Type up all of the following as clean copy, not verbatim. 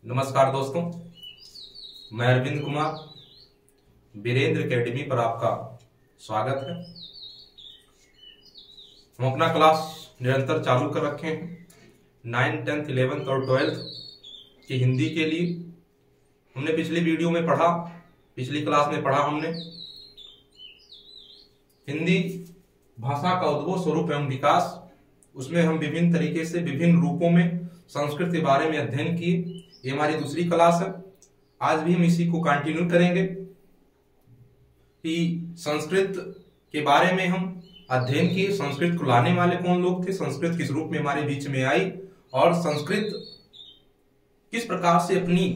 नमस्कार दोस्तों, मैं अरविंद कुमार वीरेंद्र एकेडमी पर आपका स्वागत है। हम अपना क्लास निरंतर चालू कर रखे हैं 9th, 10th, 11th और 12th की हिंदी के लिए। हमने पिछली वीडियो में पढ़ा, पिछली क्लास में पढ़ा हमने हिंदी भाषा का उद्भव, स्वरूप एवं विकास। उसमें हम विभिन्न तरीके से विभिन्न रूपों में संस्कृत के बारे में अध्ययन किए। ये हमारी दूसरी क्लास है। आज भी हम इसी को कंटिन्यू करेंगे कि संस्कृत के बारे में हम अध्ययन किए। संस्कृत को लाने वाले कौन लोग थे, संस्कृत किस रूप में हमारे बीच में आई और संस्कृत किस प्रकार से अपनी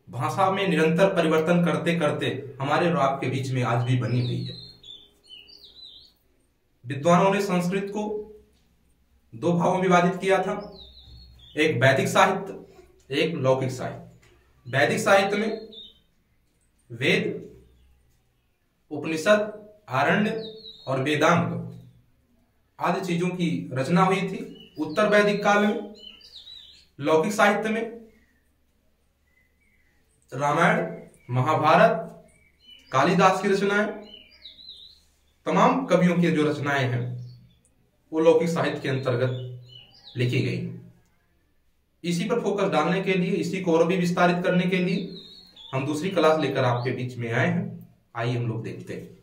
भाषा में निरंतर परिवर्तन करते करते हमारे और आपके बीच में आज भी बनी हुई है। विद्वानों ने संस्कृत को दो भागों में विभाजित किया था, एक वैदिक साहित्य, एक लौकिक साहित्य। वैदिक साहित्य में वेद, उपनिषद, आरण्य और वेदांग आदि चीजों की रचना हुई थी उत्तर वैदिक काल में। लौकिक साहित्य में रामायण, महाभारत, कालिदास की रचनाएं, तमाम कवियों की जो रचनाएं हैं वो लौकिक साहित्य के अंतर्गत लिखी गई। इसी पर फोकस डालने के लिए, इसी को और भी विस्तारित करने के लिए हम दूसरी क्लास लेकर आपके बीच में आए हैं। आइए हम लोग देखते हैं।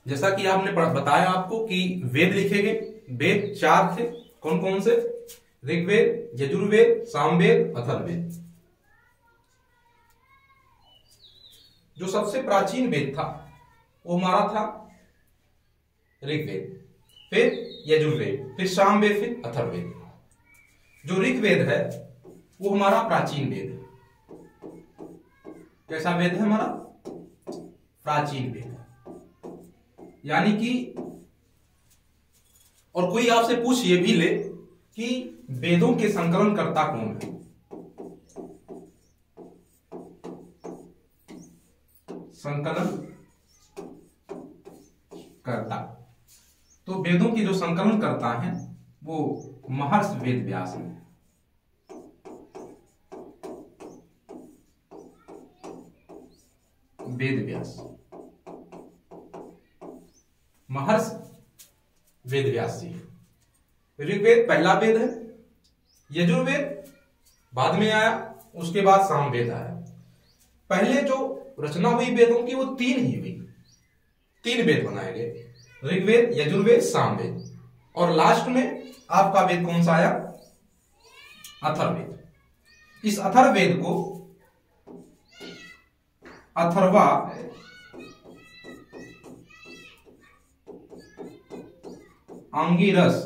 जैसा कि आपने बताया आपको कि वेद लिखे गए। वेद चार थे। कौन कौन से? ऋग्वेद, यजुर्वेद, सामवेद, अथर्ववेद। जो सबसे प्राचीन वेद था वो हमारा था ऋग्वेद, फिर यजुर्वेद, फिर सामवेद, फिर अथर्ववेद। जो ऋग्वेद है वो हमारा प्राचीन वेद है। कैसा वेद है? हमारा प्राचीन वेद। यानी कि और कोई आपसे पूछ ये भी ले कि वेदों के संकलन कर्ता कौन है? संकलन कर्ता तो वेदों की जो संकलन करता है वो महर्षि वेद व्यास है। वेद व्यास, महर्षि वेद व्यास जी। ऋग्वेद पहला वेद है, यजुर्वेद बाद में आया, उसके बाद सामवेद आया। पहले जो रचना हुई वेदों की वो तीन ही हुई, तीन वेद बनाए गए, ऋग्वेद, यजुर्वेद, सामवेद। और लास्ट में आपका वेद कौन सा आया? अथर्ववेद। इस अथर्ववेद को अथर्वा अंगिरस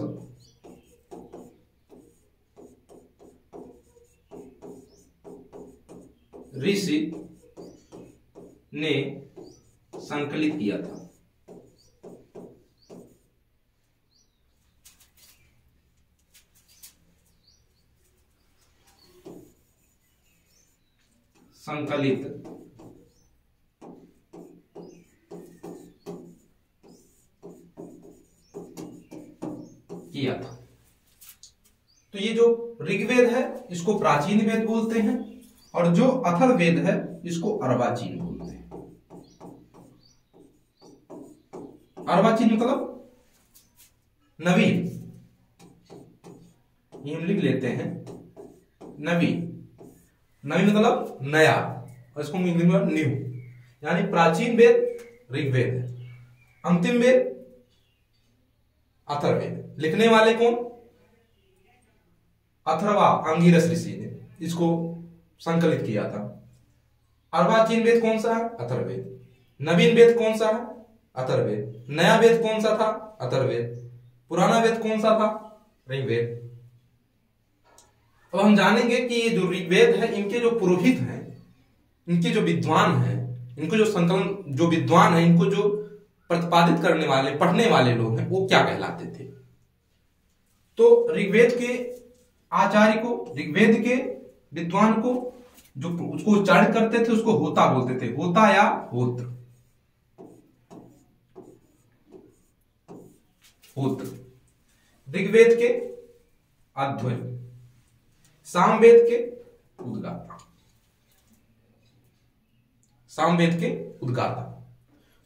ऋषि ने संकलित किया था। संकलित किया था। तो ये जो ऋग्वेद है इसको प्राचीन वेद बोलते हैं और जो अथर्ववेद है इसको अर्वाचीन बोलते हैं। अर्वाचीन मतलब नवीन, ये हम लिख लेते हैं नवीन। नवीन मतलब नया, और इसको इंग्लिश में न्यू। यानी प्राचीन वेद ऋग्वेद है, अंतिम वेद अथर्ववेद। लिखने वाले कौन? अथर्वा अंगिरस ऋषि ने इसको संकलित किया था। अर्वाचीन वेद कौन सा है? अथर्ववेद। नवीन वेद कौन सा है? अथर्ववेद। नया वेद कौन सा था? अथर्ववेद। पुराना वेद कौन सा था? ऋग्वेद। अब हम जानेंगे कि ये जो ऋग्वेद है इनके जो पुरोहित हैं, इनके जो विद्वान हैं, इनको जो संकलन, जो विद्वान है, इनको जो प्रतिपादित करने वाले, पढ़ने वाले लोग हैं, वो क्या कहलाते थे? तो ऋग्वेद के आचार्य को, ऋग्वेद के विद्वान को, जो उसको उच्चारित करते थे उसको होता बोलते थे, होता या होत्र, होत्र। ऋग्वेद के अध्वर्य, सामवेद के उद्गाता, सामवेद के उद्गाता।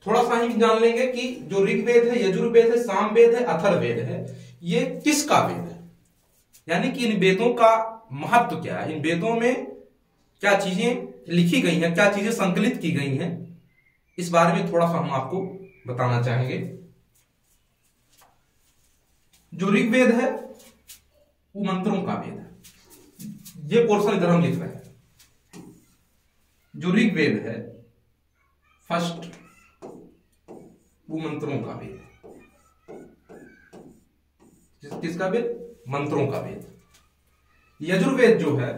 थोड़ा सा ही जान लेंगे कि जो ऋग्वेद है, यजुर्वेद है, सामवेद है, अथर्ववेद है, ये किसका वेद है, यानी कि इन वेदों का महत्व क्या है, इन वेदों में क्या चीजें लिखी गई हैं, क्या चीजें संकलित की गई हैं, इस बारे में थोड़ा सा हम आपको बताना चाहेंगे। जो ऋग्वेद है वो मंत्रों का वेद है। ये पोर्शन इधर हम लिख रहे हैं। जो ऋग्वेद है फर्स्ट, वो मंत्रों का वेद है। किसका वेद? मंत्रों का वेद। यजुर्वेद जो है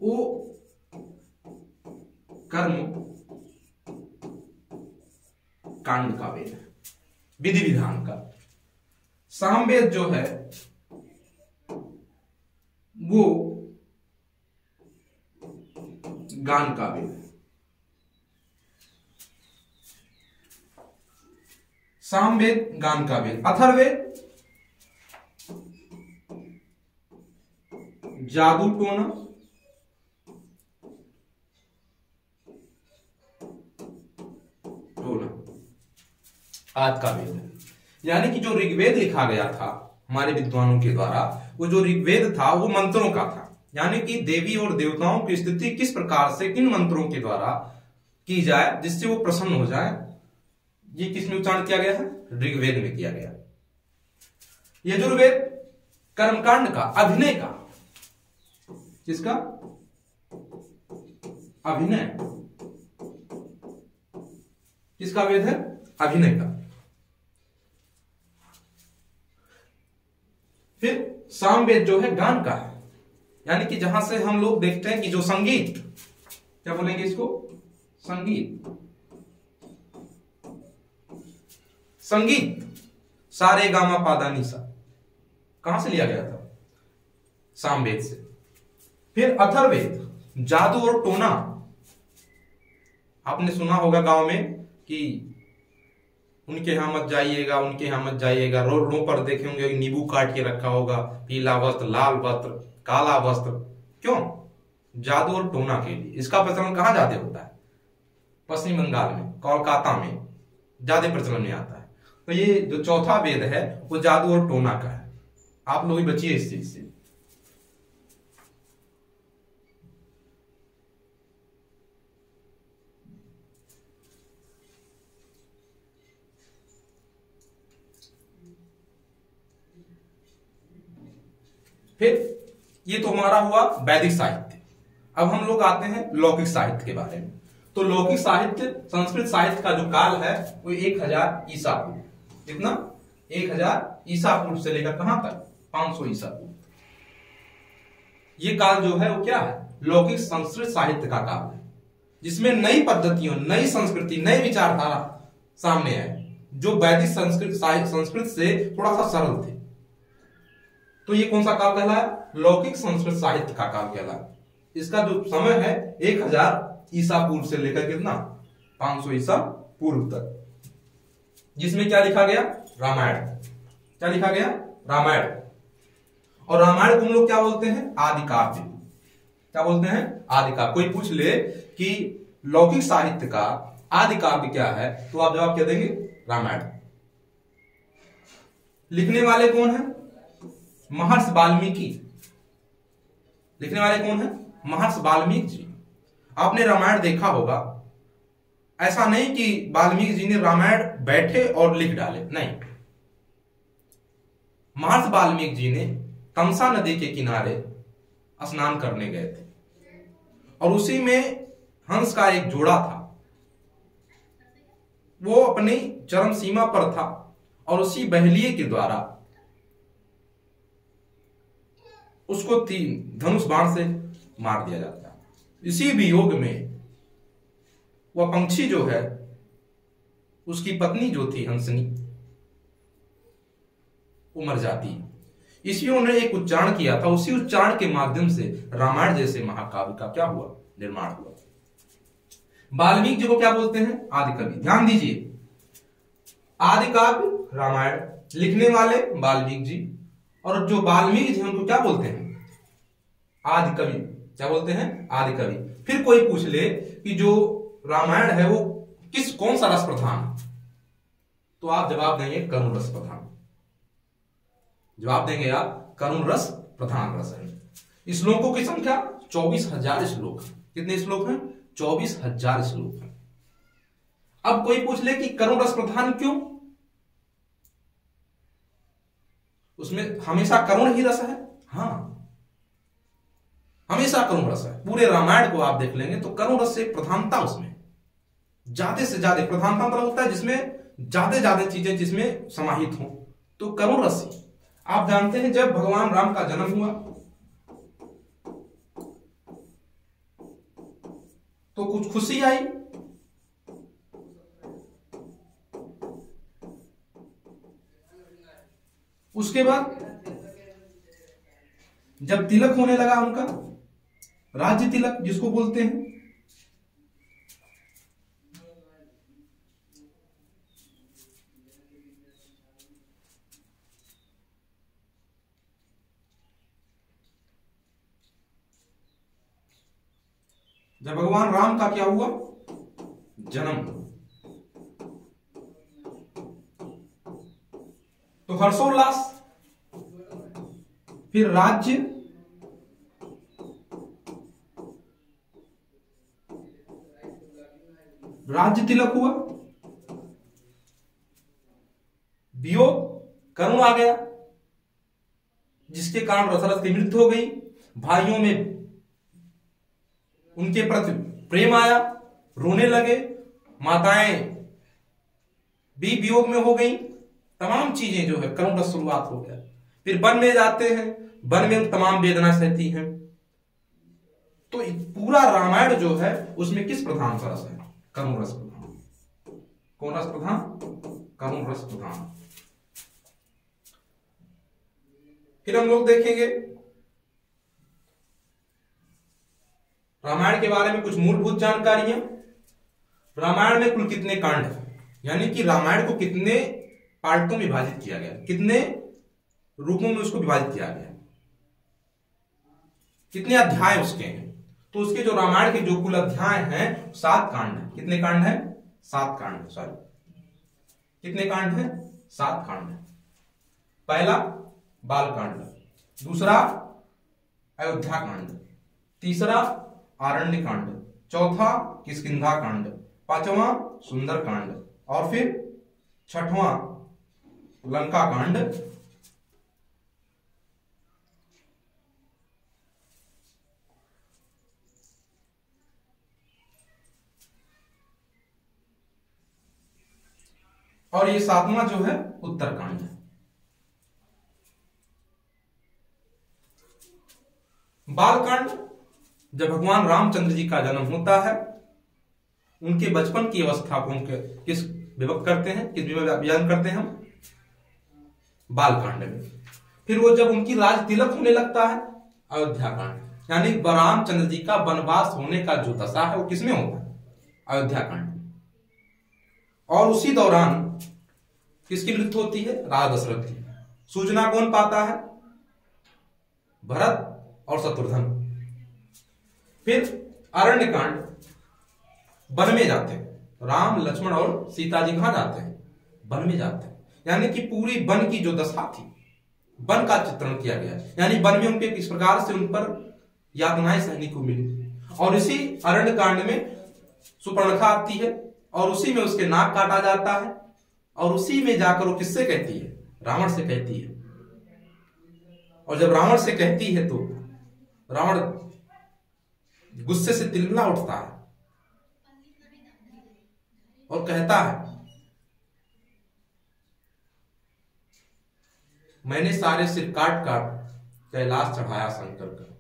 वो कर्म कांड का वेद है, विधि विधान का। सामवेद जो है वो गान का वेद है। सामवेद गान का वेद। अथर्ववेद जादू टोना, आज का वेद है। यानी कि जो ऋग्वेद लिखा गया था हमारे विद्वानों के द्वारा, वो जो ऋग्वेद था वो मंत्रों का था, यानी कि देवी और देवताओं की स्थिति किस प्रकार से इन मंत्रों के द्वारा की जाए जिससे वो प्रसन्न हो जाए, ये किसमें उच्चारण किया गया है? ऋग्वेद में किया गया। यजुर्वेद कर्मकांड का, अभिनय का, किसका? अभिनय। किसका वेद है? अभिनय का। फिर सामवेद जो है गान का है, यानी कि जहां से हम लोग देखते हैं कि जो संगीत, क्या बोलेंगे इसको? संगीत। संगीत सारे गामा पादा निसा कहां से लिया गया था? सामवेद से। फिर अथर्ववेद जादू और टोना। आपने सुना होगा गांव में कि उनके यहां मत जाइएगा, उनके यहां मत जाइएगा। रोडों पर देखे होंगे नींबू काट के रखा होगा, पीला वस्त्र, लाल वस्त्र, काला वस्त्र। क्यों? जादू और टोना के लिए। इसका प्रचलन कहां ज्यादा होता है? पश्चिम बंगाल में, कोलकाता में ज्यादा प्रचलन में आता है। तो ये जो चौथा वेद है वो जादू और टोना का है। आप लोग भी बचिए इस चीज से। फिर ये तो हमारा हुआ वैदिक साहित्य। अब हम लोग आते हैं लौकिक साहित्य के बारे में। तो लौकिक साहित्य, संस्कृत साहित्य का जो काल है वो 1000 ईसा पूर्व। कितना? 1000 ईसा पूर्व से लेकर कहां तक? 500 ईसा पूर्व। ये काल जो है वो क्या है? लौकिक संस्कृत साहित्य का काल है, जिसमें नई पद्धतियों, नई संस्कृति, नई विचारधारा सामने आए, जो वैदिक संस्कृत से थोड़ा सा सरल थे। तो ये कौन सा काल कहलाया? लौकिक संस्कृत साहित्य का काल कहलाया। इसका जो समय है 1000 ईसा पूर्व से लेकर कितना? 500 ईसा पूर्व तक, जिसमें क्या लिखा गया? रामायण। क्या लिखा गया? रामायण। और रामायण को हम लोग क्या बोलते हैं? आदि काव्य। क्या बोलते हैं? आदि काव्य। कोई पूछ ले कि लौकिक साहित्य का आदि काव्य क्या है, तो आप जवाब क्या देंगे? रामायण। लिखने वाले कौन है? महर्षि वाल्मीकि। लिखने वाले कौन है? महर्षि वाल्मीकि जी। आपने रामायण देखा होगा, ऐसा नहीं कि वाल्मीकि जी ने रामायण बैठे और लिख डाले, नहीं। महर्षि वाल्मीकि जी ने तमसा नदी के किनारे स्नान करने गए थे, और उसी में हंस का एक जोड़ा था, वो अपनी चरम सीमा पर था, और उसी बहेलिये के द्वारा उसको 3 धनुष बाण से मार दिया जाता है। इसी वियोग में वह पंक्षी जो है, उसकी पत्नी जो थी हंसनी, वो मर जाती है। इसलिए उन्होंने एक उच्चारण किया था, उसी उच्चारण के माध्यम से रामायण जैसे महाकाव्य का क्या हुआ, निर्माण हुआ। वाल्मीकि जी को क्या बोलते हैं, आदि कवि। ध्यान दीजिए, आदि काव्य रामायण, लिखने वाले वाल्मीकि जी, और जो वाल्मीकि जी उनको क्या बोलते हैं, आदि कवि। क्या बोलते हैं, आदि कवि। फिर कोई पूछ ले कि जो रामायण है वो कौन सा रस प्रधान, तो आप जवाब देंगे करुण रस प्रधान। जवाब देंगे आप करुण रस प्रधान रस है। श्लोकों की संख्या 24,000 श्लोक। कितने श्लोक हैं, 24,000 श्लोक हैं। अब कोई पूछ ले कि करुण रस प्रधान क्यों, उसमें हमेशा करुण ही रस है। हाँ, हमेशा करुण रस है। पूरे रामायण को आप देख लेंगे तो करुण रस से प्रधानता, उसमें ज्यादा से ज्यादा प्रधानता मतलब होता है जिसमें ज्यादा चीजें जिसमें समाहित हो, तो करुण रस। आप जानते हैं जब भगवान राम का जन्म हुआ तो कुछ खुशी आई, उसके बाद जब तिलक होने लगा उनका, राज्य तिलक जिसको बोलते हैं, जब भगवान राम का क्या हुआ, जन्म, तो हर्षोल्लास। फिर राज्य तिलक हुआ, वियोग करुण आ गया, जिसके कारण दशरथ की मृत्यु हो गई। भाइयों में उनके प्रति प्रेम आया, रोने लगे, माताएं भी वियोग में हो गई। तमाम चीजें जो है करुण रस शुरुआत हो गया। फिर वन में जाते हैं, वन में तमाम वेदना सहती हैं। तो पूरा रामायण जो है उसमें किस प्रधान का रस है, करुण रस प्रधान। कौन रस प्रधान, करुण रस प्रधान। फिर हम लोग देखेंगे रामायण के बारे में कुछ मूलभूत जानकारियां। रामायण में कुल कितने कांड हैं, यानी कि रामायण को कितने पार्टों में विभाजित किया गया, कितने रूपों में उसको विभाजित किया गया, कितने अध्याय उसके हैं। तो उसके जो रामायण के जो कुल अध्याय हैं 7 कांड हैं। कितने कांड हैं, 7 कांड, सॉरी कितने कांड हैं, 7 कांड हैं। पहला बालकांड, दूसरा अयोध्या कांड, तीसरा आरण्य कांड, चौथा किष्किंधा कांड, पांचवा सुंदर कांड, और फिर छठवां लंका कांड, और ये 7वां जो है उत्तरकांड है। बालकांड, जब भगवान रामचंद्र जी का जन्म होता है, उनके बचपन की अवस्था को उनके किस विभक्त करते हैं, किस बयान करते हैं हम, बालकांड में। फिर वो जब उनकी राज तिलक होने लगता है, अयोध्या कांड, यानी रामचंद्र जी का वनवास होने का जो दशा है वो किसमें होता है, अयोध्या कांड। और उसी दौरान किसकी मृत्यु होती है, राजा दशरथ की। सूचना कौन पाता है, भरत और शत्रुघ्न। फिर अरण्य कांड, वन में जाते हैं, राम लक्ष्मण और सीता जी कहां जाते हैं, वन में जाते हैं। यानी कि पूरी वन की जो दशा थी, वन का चित्रण किया गया, यानी वन में उनके किस प्रकार से उन पर यातनाएं सहने को मिली। और इसी अरण्य कांड में सुपर्णखा आती है और उसी में उसके नाक काटा जाता है, और उसी में जाकर वो किससे कहती है, रावण से कहती है। और जब रावण से कहती है तो रावण गुस्से से तिलमिला उठता है और कहता है, मैंने सारे सिर काट काट कैलाश चढ़ाया शंकर का,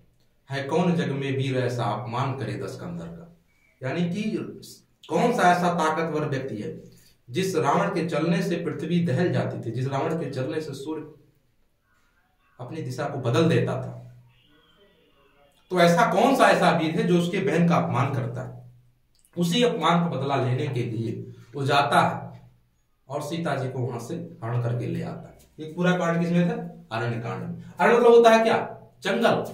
है कौन जग में वीर ऐसा अपमान करे 10 कंधर का। यानी कि कौन सा ऐसा ताकतवर व्यक्ति है जिस रावण के चलने से पृथ्वी दहल जाती थी, जिस रावण के चलने से सूर्य अपनी दिशा को बदल देता था। तो ऐसा कौन सा ऐसा वीर है जो उसके बहन का अपमान करता है? उसी अपमान का बदला लेने के लिए वो जाता है और सीता जी को वहां से हरण करके ले आता है। एक पूरा कांड किसमें था? अरण्य कांड में। अरण्य मतलब होता है क्या? जंगल,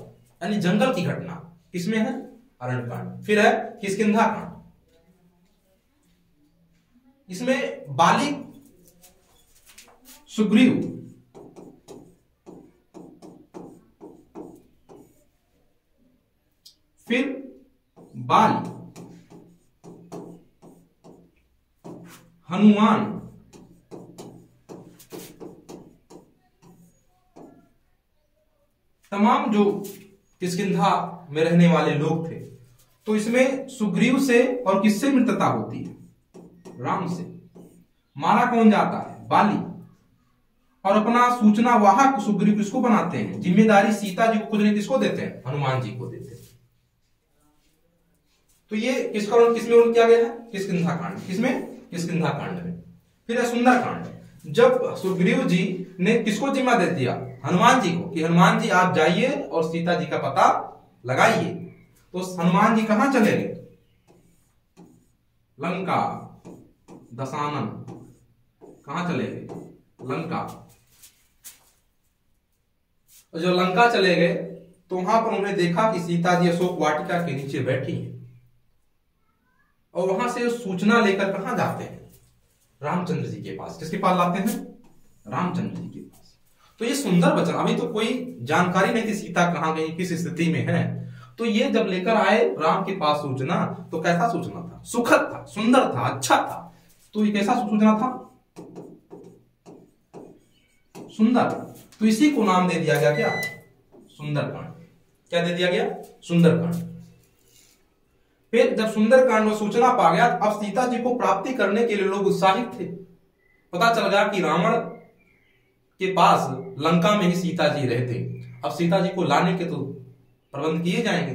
यानी जंगल की घटना किसमें है? अरण्य कांड। फिर है किष्किंधा कांड। इसमें बाली सुग्रीव फिर बाली हनुमान तमाम जो किष्किंधा में रहने वाले लोग थे, तो इसमें सुग्रीव से और किससे मित्रता होती है? राम से। मारा कौन जाता है? बाली। और अपना सूचना वाहक सुग्रीव किसको बनाते हैं? जिम्मेदारी सीता जी को खुद नहीं किसको देते हैं? हनुमान जी को देते हैं। तो ये किसका किसमें वर्णन किया गया है? किष्किंधा कांड। किसमें? किष्किंधा कांड में। फिर है सुंदर कांड। जब सुग्रीव जी ने किसको जिम्मा दे दिया? हनुमान जी को, कि हनुमान जी आप जाइए और सीता जी का पता लगाइए। तो हनुमान जी कहां चले गए? लंका, दशानन। कहां चले गए? लंका। और जब लंका चले गए तो वहां पर उन्होंने देखा कि सीता जी अशोक वाटिका के नीचे बैठी हैं। और वहां से सूचना लेकर कहां जाते हैं? रामचंद्र जी के पास। किसके पास लाते हैं? रामचंद्र जी के पास। तो ये सुंदर वचन, अभी तो कोई जानकारी नहीं थी सीता कहां गई, किस स्थिति में है। तो ये जब लेकर आए राम के पास सूचना, तो कैसा सूचना था? सुखद था, सुंदर था, अच्छा था। तो ये कैसा सूचना था? सुंदर। तो इसी को नाम दे दिया गया क्या? सुंदरकांड। क्या दे दिया गया? सुंदरकांड। फिर जब सुंदरकांड में सूचना पा गया, अब सीता जी को प्राप्ति करने के लिए लोग उत्साहित थे। पता चल गया कि रावण के पास लंका में ही सीता जी रहते। अब सीता जी को लाने के तो प्रबंध किए जाएंगे।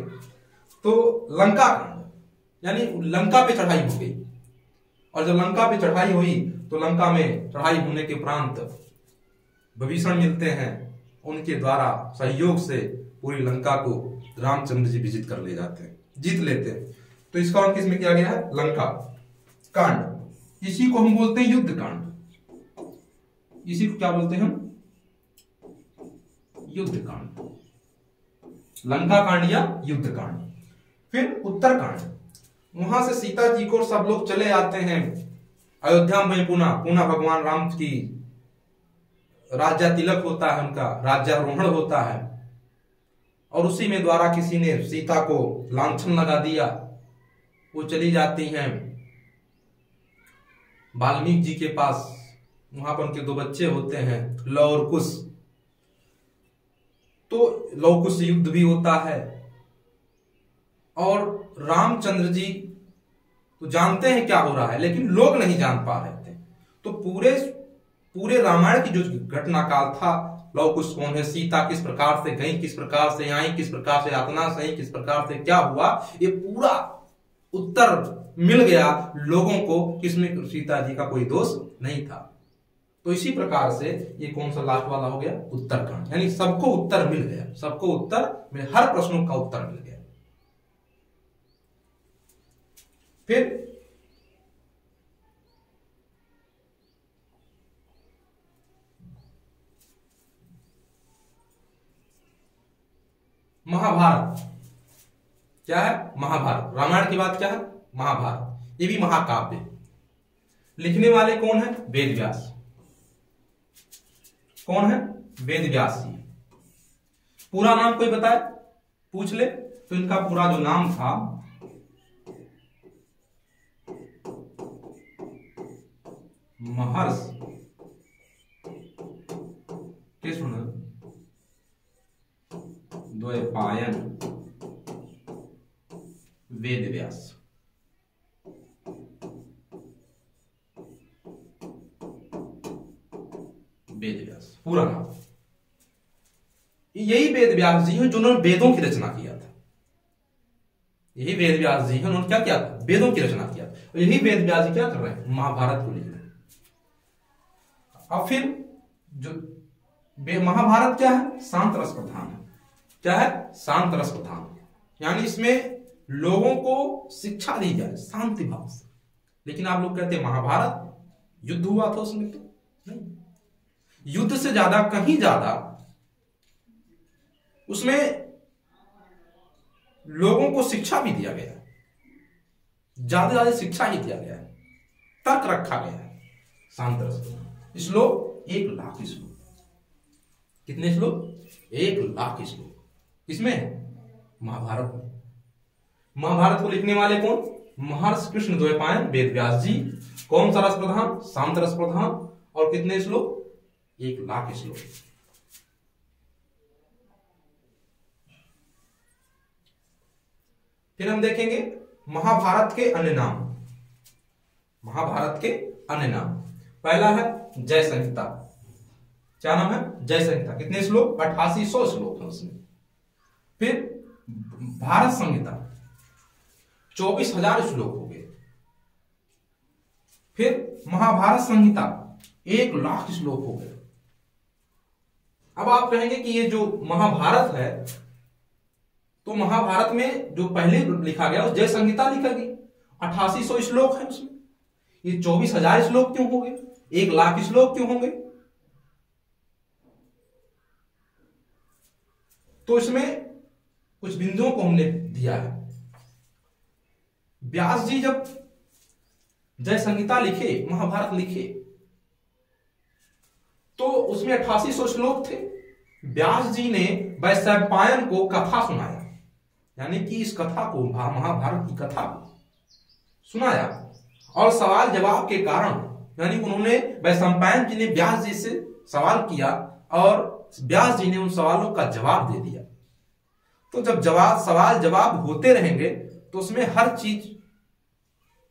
तो लंका कांड, यानी लंका पे चढ़ाई हो गई। और जब लंका पे चढ़ाई हुई तो लंका में चढ़ाई होने के उपरांत विभीषण मिलते हैं। उनके द्वारा सहयोग से पूरी लंका को रामचंद्र जी विजित कर ले जाते हैं, जीत लेते हैं। तो इसका और किसमें किया गया है? लंका कांड। इसी को हम बोलते हैं युद्ध कांड। इसी को क्या बोलते हैं हम? युद्ध कांड। लंका कांड या युद्ध कांड। फिर उत्तर कांड। वहां से सीता जी को सब लोग चले आते हैं अयोध्या में। पुनः भगवान राम की राज्य तिलक होता है, उनका राज्यारोहण होता है। और उसी में द्वारा किसी ने सीता को लांछन लगा दिया। वो चली जाती हैं वाल्मीकि जी के पास। वहां पर उनके 2 बच्चे होते हैं, लव और कुश। तो लव कुश युद्ध भी होता है। और रामचंद्र जी तो जानते हैं क्या हो रहा है, लेकिन लोग नहीं जान पा रहे थे। तो पूरे रामायण की जो घटना काल था, लव कुश कौन है, सीता किस प्रकार से गई, किस प्रकार से आई, किस प्रकार से यातना सही, किस प्रकार से क्या हुआ, ये पूरा उत्तर मिल गया लोगों को। किसमें? सीता जी का कोई दोष नहीं था। तो इसी प्रकार से ये कौन सा लास्ट वाला हो गया? उत्तरकांड। यानी सबको उत्तर मिल गया, सबको उत्तर मिल, हर प्रश्नों का उत्तर मिल गया। फिर महाभारत क्या है? महाभारत। रामायण की बात क्या है? महाभारत। ये भी महाकाव्य। लिखने वाले कौन है? वेद व्यास। कौन है? वेद व्यास जी। पूरा नाम कोई बताए, पूछ ले तो इनका पूरा जो नाम था, महर्षि कृष्ण द्वैपायन वेद व्यास। वेद व्यास पूरा नाम। यही वेद व्यास जी हैं जिन्होंने वेदों की रचना किया था। यही वेद व्यास जी हैं, उन्होंने क्या किया था? वेदों की रचना किया था। और यही वेद व्यास जी क्या कर रहे हैं? महाभारत को लिख रहे हैं। अब फिर जो महाभारत क्या है? शांत रस प्रधान है। क्या है? शांत रस प्रधान। यानी इसमें लोगों को शिक्षा दी जाए शांति भाव से। लेकिन आप लोग कहते हैं महाभारत युद्ध हुआ था उसमें, तो नहीं, युद्ध से ज्यादा, कहीं ज्यादा उसमें लोगों को शिक्षा भी दिया गया है, ज्यादा शिक्षा ही दिया गया है, तर्क रखा गया है। शांत रस श्लोक 1,00,000 श्लोक। कितने श्लोक? 1,00,000 श्लोक। किसमें? महाभारत में। महाभारत को लिखने वाले कौन? महर्षि कृष्ण द्वैपायन वेद व्यास जी। कौन सा रस प्रधान? शांत रस प्रधान। और कितने श्लोक? 1,00,000 श्लोक। फिर हम देखेंगे महाभारत के अन्य नाम। महाभारत के अन्य नाम, पहला है जय संहिता। क्या नाम है? जय संहिता। कितने श्लोक? 8800 श्लोक है उसमें। फिर भारत संहिता 24,000 श्लोक हो गए। फिर महाभारत संहिता 1,00,000 श्लोक हो गए। अब आप कहेंगे कि ये जो महाभारत है, तो महाभारत में जो पहले लिखा गया जय संहिता लिखा गई, 8800 श्लोक है उसमें, ये 24,000 श्लोक क्यों हो गए? 1,00,000 श्लोक क्यों होंगे? तो इसमें कुछ बिंदुओं को हमने दिया है। व्यास जी जब जय संहिता लिखे, महाभारत लिखे, तो उसमें 8800 श्लोक थे। व्यास जी ने वैशंपायन को कथा सुनाया, यानी कि इस कथा को, महाभारत की कथा को सुनाया, और सवाल जवाब के कारण, यानी उन्होंने वैशंपायन जी ने व्यास जी से सवाल किया और व्यास जी ने उन सवालों का जवाब दे दिया। तो जब सवाल जवाब होते रहेंगे तो उसमें हर चीज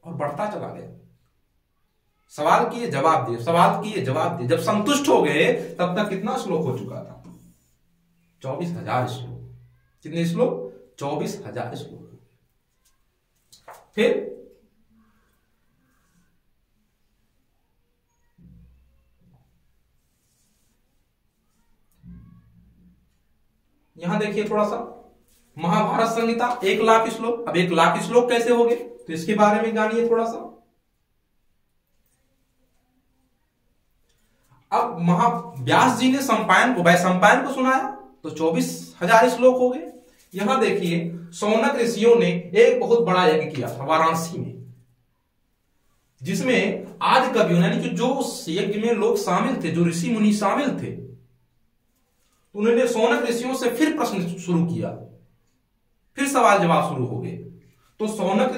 और बढ़ता चला गया। सवाल किए जवाब दिए, सवाल किए जवाब दिए, जब संतुष्ट हो गए तब तक कितना श्लोक हो चुका था? 24,000 श्लोक। कितने श्लोक? 24,000 श्लोक। फिर यहां देखिए थोड़ा सा, महाभारत संहिता 1,00,000 श्लोक। अब 1,00,000 श्लोक कैसे हो गए, तो इसके बारे में जानिए थोड़ा सा। अब व्यास जी ने वैशंपायन को सुनाया तो 24,000 श्लोक हो गए। यहां देखिए सौनक ऋषियों ने एक बहुत बड़ा यज्ञ किया था वाराणसी में, जिसमें आदि कवियों, यानी कि जो उस यज्ञ में लोग शामिल थे, जो ऋषि मुनि शामिल थे, उन्होंने सौनक ऋषियों से फिर प्रश्न शुरू किया, फिर सवाल जवाब शुरू हो गए। तो सौनक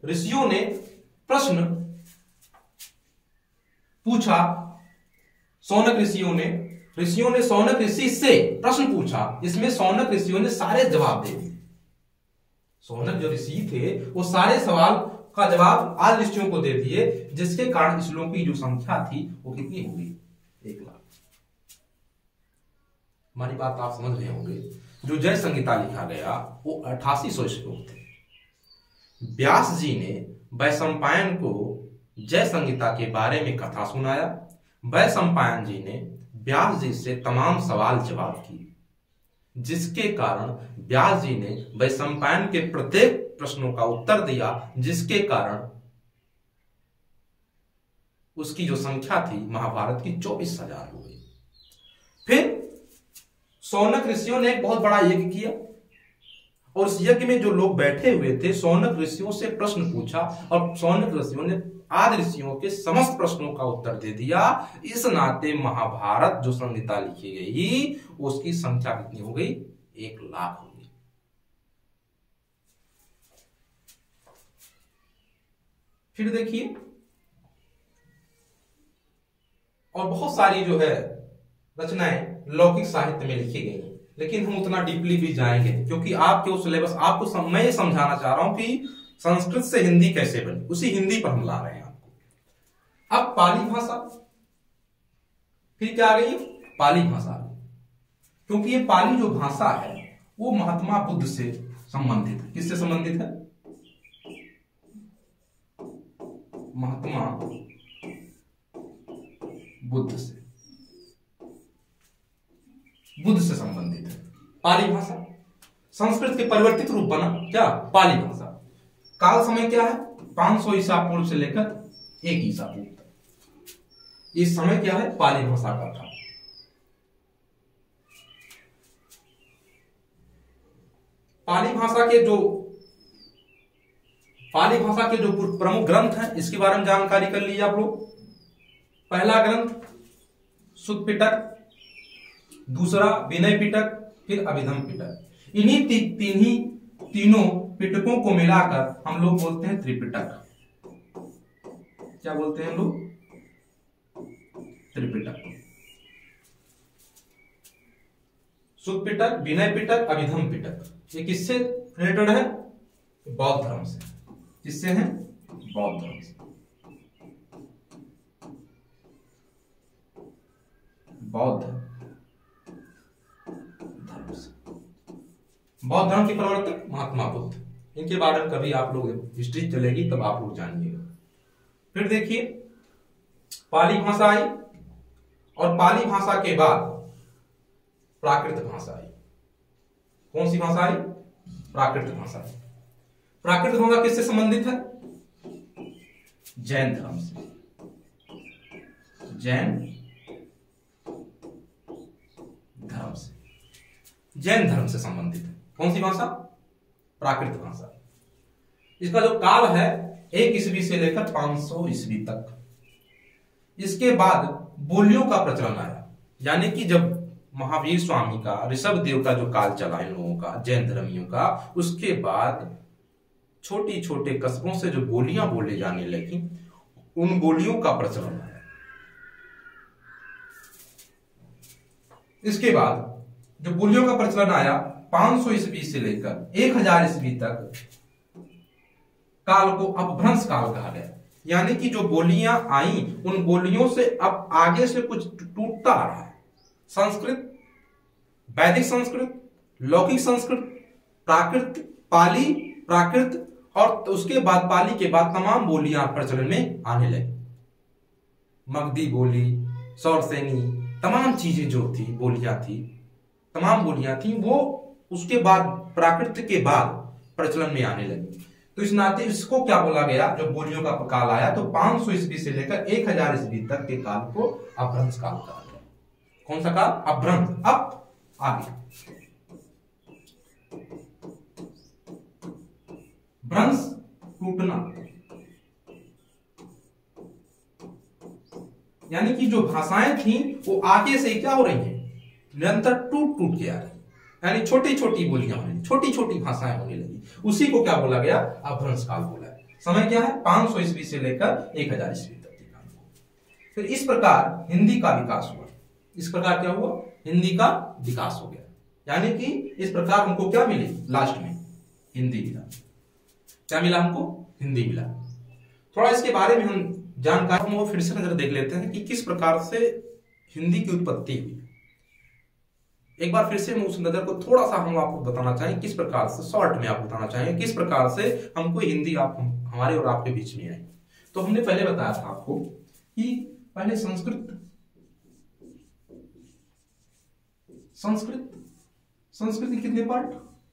ऋषियों ने प्रश्न पूछा, सौनक ऋषियों ने सौनक ऋषि से प्रश्न पूछा, जिसमें सौनक ऋषियों ने सारे जवाब दे दिए। सौनक जो ऋषि थे वो सारे सवाल का जवाब आदि ऋषियों को दे दिए, जिसके कारण श्लोकों की जो संख्या थी वो कितनी हो गई? 1,00,000। हमारी बात आप समझ रहे होंगे। जो जय संहिता लिखा गया वो 8800 श्लोक थे। व्यास जी ने वैशंपायन को जय संहिता के बारे में कथा सुनाया। वैशंपायन जी ने व्यास जी से तमाम सवाल जवाब किए, जिसके कारण व्यास जी ने वैशंपायन के प्रत्येक प्रश्नों का उत्तर दिया, जिसके कारण उसकी जो संख्या थी महाभारत की 24,000 हो गई। फिर सौनक ऋषियों ने एक बहुत बड़ा यज्ञ किया, और उस यज्ञ में जो लोग बैठे हुए थे, सौनक ऋषियों से प्रश्न पूछा, और सौनक ऋषियों ने आदि ऋषियों के समस्त प्रश्नों का उत्तर दे दिया। इस नाते महाभारत जो संहिता लिखी गई उसकी संख्या कितनी हो गई? 1,00,000 हो गई। फिर देखिए, और बहुत सारी जो है रचनाएं लौकिक साहित्य में लिखी गई हैं, लेकिन हम उतना डीपली भी जाएंगे क्योंकि आपके उस सिलेबस, आपको मैं ये समझाना चाह रहा हूं कि संस्कृत से हिंदी कैसे बनी, उसी हिंदी पर हम ला रहे हैं आपको। अब पाली भाषा, फिर क्या आ गई? पाली भाषा। क्योंकि ये पाली जो भाषा है वो महात्मा बुद्ध से संबंधित है। किससे संबंधित है? महात्मा बुद्ध से। बुद्ध से संबंधित है। पाली भाषा संस्कृत के परिवर्तित रूप बना क्या, पाली भाषा। काल समय क्या है, 500 ईसा पूर्व से लेकर 1 ईसा पूर्व तक। इस समय क्या है, पाली भाषा का था। पाली भाषा के जो प्रमुख ग्रंथ हैं, इसके बारे में जानकारी कर लीजिए आप लोग। पहला ग्रंथ सुत्त पिटक, दूसरा विनय पिटक, फिर अभिधम पिटक। इन्हीं तीनों पिटकों को मिलाकर हम लोग बोलते हैं त्रिपिटक। क्या बोलते हैं हम लोग, त्रिपिटक। सुत्त पिटक, विनय पिटक, अभिधम पिटक। ये किससे रिलेटेड है, बौद्ध धर्म से। किससे है, बौद्ध धर्म से। बौद्ध धर्म से। बौद्ध धर्म के प्रवर्तक महात्मा बुद्ध। इनके बारे में कभी आप लोग हिस्ट्री चलेगी तब आप लोग जानिएगा। फिर देखिए, पाली भाषा आई और पाली भाषा के बाद प्राकृत भाषा आई। कौन सी भाषा आई, प्राकृत भाषा आई। प्राकृत भाषा किससे संबंधित है, जैन धर्म से। जैन धर्म से, जैन धर्म से संबंधित है। कौन सी भाषा, प्राकृत भाषा। इसका जो काल है 1 ईस्वी से लेकर 500 ईस्वी तक। इसके बाद बोलियों का प्रचलन आया, यानी कि जब महावीर स्वामी का, ऋषभ देव का जो काल चला इन लोगों का, जैन धर्मियों का, उसके बाद छोटी छोटे कस्बों से जो बोलियां बोले जाने लगी, उन बोलियों का प्रचलन आया। इसके बाद जो बोलियों का प्रचलन आया 500 ईस्वी से लेकर 1000 ईस्वी तक काल को अपभ्रंश काल कहा गया। यानी कि जो बोलियां आई, उन बोलियों से अब आगे से कुछ टूटता आ रहा है। संस्कृत, वैदिक संस्कृत, लौकिक संस्कृत, प्राकृत, पाली, प्राकृत, और उसके बाद पाली के बाद तमाम बोलियां प्रचलन में आने लगी। मगधी बोली, सौरसेनी, तमाम चीजें जो थी, बोलियां थी, तमाम बोलियां थी, वो उसके बाद प्राकृत के बाद प्रचलन में आने लगी। तो इस नाते इसको क्या बोला गया, जब बोलियों का काल आया तो 500 ईस्वी से लेकर 1000 ईस्वी तक के काल को अपभ्रंश काल कहा गया। कौन सा काल, अपभ्रंश। अब आगे भ्रंश, टूटना, यानी कि जो भाषाएं थी वो आगे से क्या हो रही है, निरंतर टूट टूट के आ रही, यानी छोटी छोटी बोलियां होने, छोटी छोटी भाषाएं होने लगी। उसी को क्या बोला गया, अपभ्रंश काल बोला है। समय क्या है, 500 ईस्वी से लेकर 1000 ईस्वी तक के काल को। फिर इस प्रकार हिंदी का विकास हुआ। इस प्रकार क्या हुआ, हिंदी का विकास हो गया। यानी कि इस प्रकार हमको क्या मिली, लास्ट में हिंदी मिला। क्या मिला हमको, हिंदी मिला। थोड़ा इसके बारे में हम जानकारी हम वो फिर से नजर देख लेते हैं कि किस प्रकार से हिंदी की उत्पत्ति हुई। एक बार फिर से हम उस नजर को थोड़ा सा हम आपको बताना चाहेंगे, किस प्रकार से, शॉर्ट में आपको बताना चाहेंगे किस प्रकार से हमको हिंदी हमारे और आपके बीच में आई। तो हमने पहले बताया था आपको कि पहले संस्कृत के कितने पार्ट,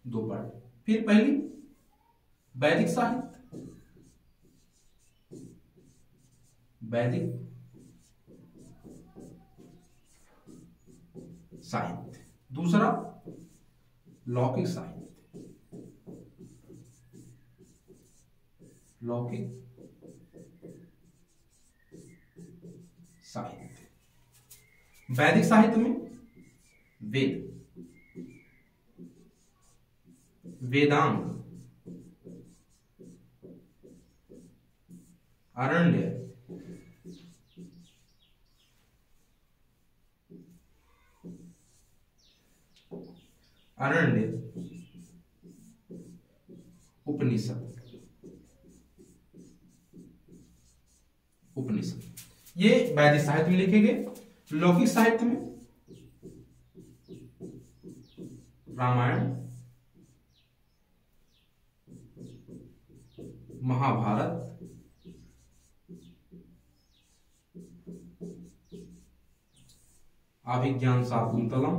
2 पार्ट। फिर पहली वैदिक साहित्य, दूसरा लौकिक साहित्य, वैदिक साहित्य में वेदांग, अरण्य, उपनिषद, ये वैदिक साहित्य में लिखे गए। लौकिक साहित्य में रामायण, महाभारत, अभिज्ञान शाकुंतलम,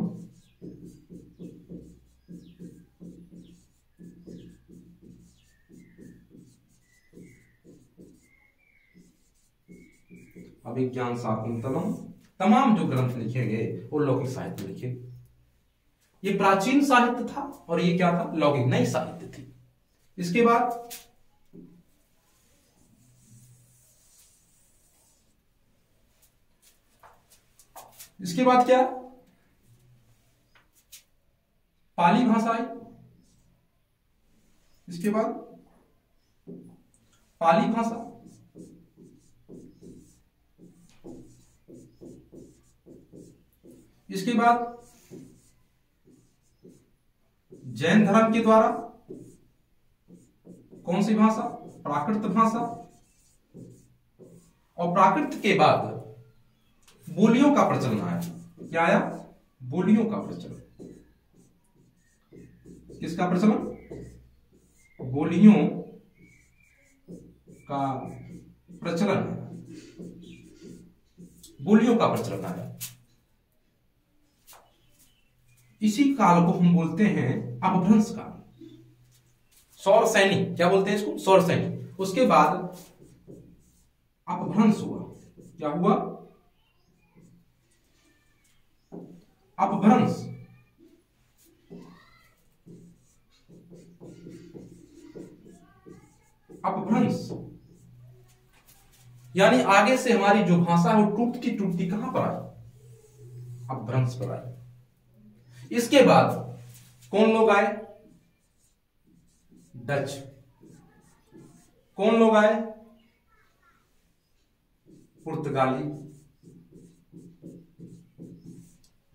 अभिज्ञान शाकुंतलम, तमाम जो ग्रंथ लिखे गए वो लौकिक साहित्य में लिखे। ये प्राचीन साहित्य था और ये क्या था, लौकिक नई साहित्य थी। इसके बाद क्या, पाली भाषा आई। इसके बाद पाली भाषा, इसके बाद जैन धर्म के द्वारा कौन सी भाषा, प्राकृत भाषा। और प्राकृत के बाद बोलियों का प्रचलन आया। क्या आया, बोलियों का प्रचलन। किसका प्रचलन, बोलियों का प्रचलन, बोलियों का प्रचलन आया। इसी काल को हम बोलते हैं अपभ्रंश काल, सौर सैनी, क्या बोलते हैं इसको, सौर सैनी। उसके बाद अपभ्रंश हुआ। क्या हुआ, अपभ्रंश। अपभ्रंश यानी आगे से हमारी जो भाषा है वो टूटती टूटती कहां पर आई, अपभ्रंश पर आई। इसके बाद कौन लोग आए, डच। कौन लोग आए, पुर्तगाली।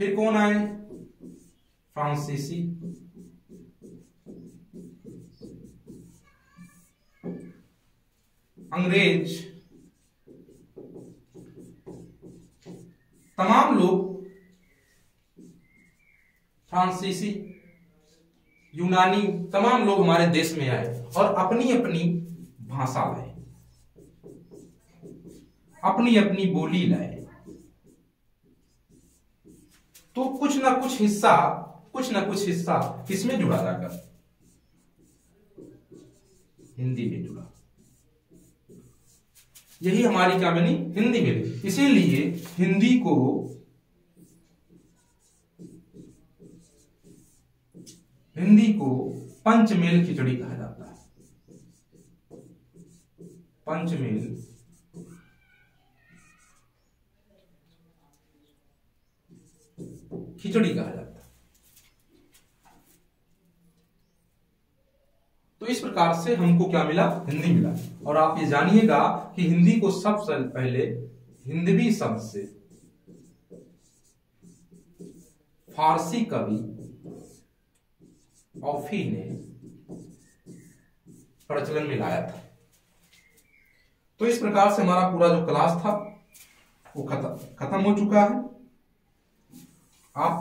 फिर कौन आए, फ्रांसीसी। अंग्रेज। तमाम लोग, फ्रांसीसी, यूनानी, तमाम लोग हमारे देश में आए और अपनी अपनी भाषा लाए, अपनी अपनी बोली लाए। तो कुछ ना कुछ हिस्सा किसमें जुड़ा जाकर, हिंदी में जुड़ा। यही हमारी क्या बनी, हिंदी मिली। इसीलिए हिंदी को पंचमेल खिचड़ी कहा जाता है। पंचमेल खिचड़ी कहा जाता है। तो इस प्रकार से हमको क्या मिला, हिंदी मिला। और आप ये जानिएगा कि हिंदी को सबसे पहले हिंदवी शब्द से फारसी कवि औफी ने प्रचलन में लाया था। तो इस प्रकार से हमारा पूरा जो क्लास था वो खत्म हो चुका है। आप,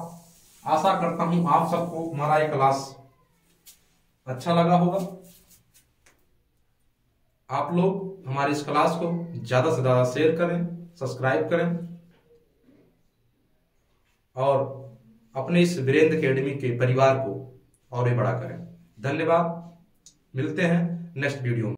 आशा करता हूं आप सबको हमारा ये क्लास अच्छा लगा होगा। आप लोग हमारे इस क्लास को ज्यादा से ज्यादा शेयर करें, सब्सक्राइब करें और अपने इस वीरेंद्र एकेडमी के परिवार को और भी बड़ा करें। धन्यवाद, मिलते हैं नेक्स्ट वीडियो में।